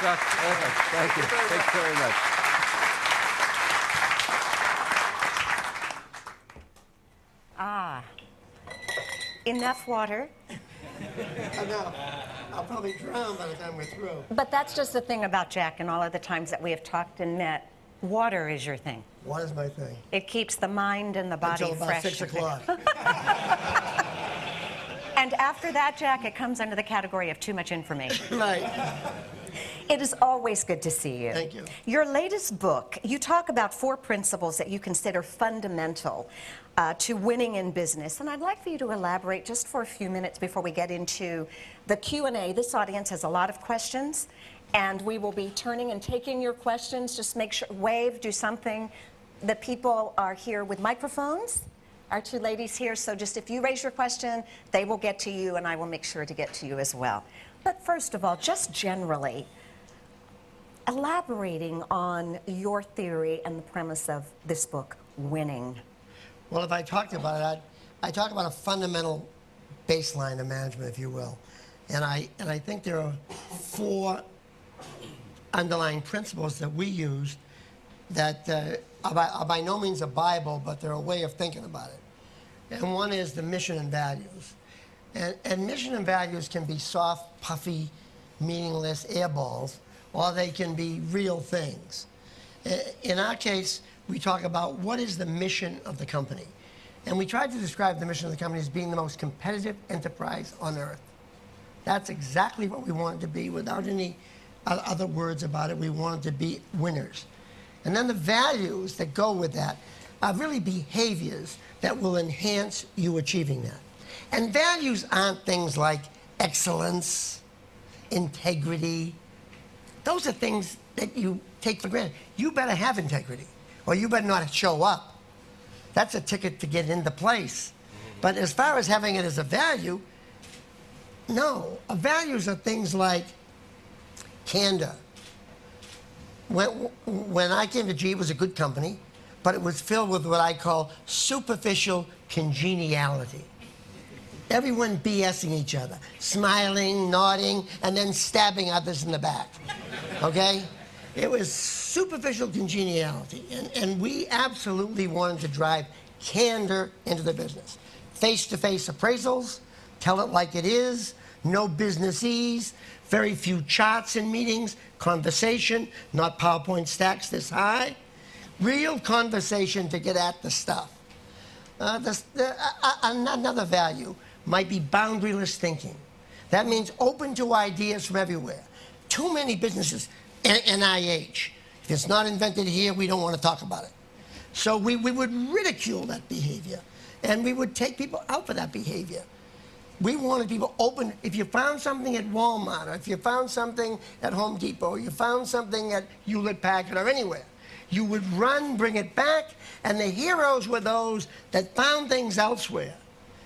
Jack. Thank you. Thanks very much. Ah, enough water. I know. I'll probably drown by the time we're through. But that's just the thing about Jack and all of the times that we have talked and met. Water is your thing. Water's my thing. It keeps the mind and the body Until about fresh. 6 o'clock. And after that, Jack, it comes under the category of too much information. Right. It is always good to see you. Thank you. Your latest book, you talk about 4 principles that you consider fundamental to winning in business. And I'd like for you to elaborate just for a few minutes before we get into the Q&A. This audience has a lot of questions, and we will be turning and taking your questions. Just make sure, wave, do something. The people are here with microphones. Our 2 ladies here, so just if you raise your question, they will get to you, and I will make sure to get to you as well. But first of all, just generally, elaborating on your theory and the premise of this book, winning. Well, if I talked about it, I talk about a fundamental baseline of management, if you will. And I think there are 4 underlying principles that we use that are by no means a Bible, but they're a way of thinking about it. And one is the mission and values. And mission and values can be soft, puffy, meaningless air balls, or they can be real things. In our case, we talk about what is the mission of the company. And we tried to describe the mission of the company as being the most competitive enterprise on earth. That's exactly what we wanted to be without any other words about it. We wanted to be winners. And then the values that go with that are really behaviors that will enhance you achieving that. And values aren't things like excellence, integrity. Those are things that you take for granted. You better have integrity, or you better not show up. That's a ticket to get into place. But as far as having it as a value, no. Values are things like candor. When I came to GE, it was a good company, but it was filled with what I call superficial congeniality. Everyone BSing each other, smiling, nodding, and then stabbing others in the back, okay? It was superficial congeniality, and we absolutely wanted to drive candor into the business. Face-to-face appraisals, tell it like it is, no businessese, very few charts in meetings, conversation, not PowerPoint stacks this high, real conversation to get at the stuff. Another value might be boundaryless thinking. That means open to ideas from everywhere. Too many businesses, NIH, if it's not invented here, we don't want to talk about it. So we would ridicule that behavior, and we would take people out for that behavior. We wanted people open. If you found something at Walmart, or if you found something at Home Depot, or you found something at Hewlett-Packard or anywhere, you would run, bring it back, and the heroes were those that found things elsewhere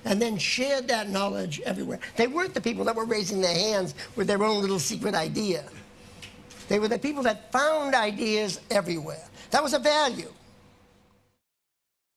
and then shared that knowledge everywhere. They weren't the people that were raising their hands with their own little secret idea. They were the people that found ideas everywhere. That was a value.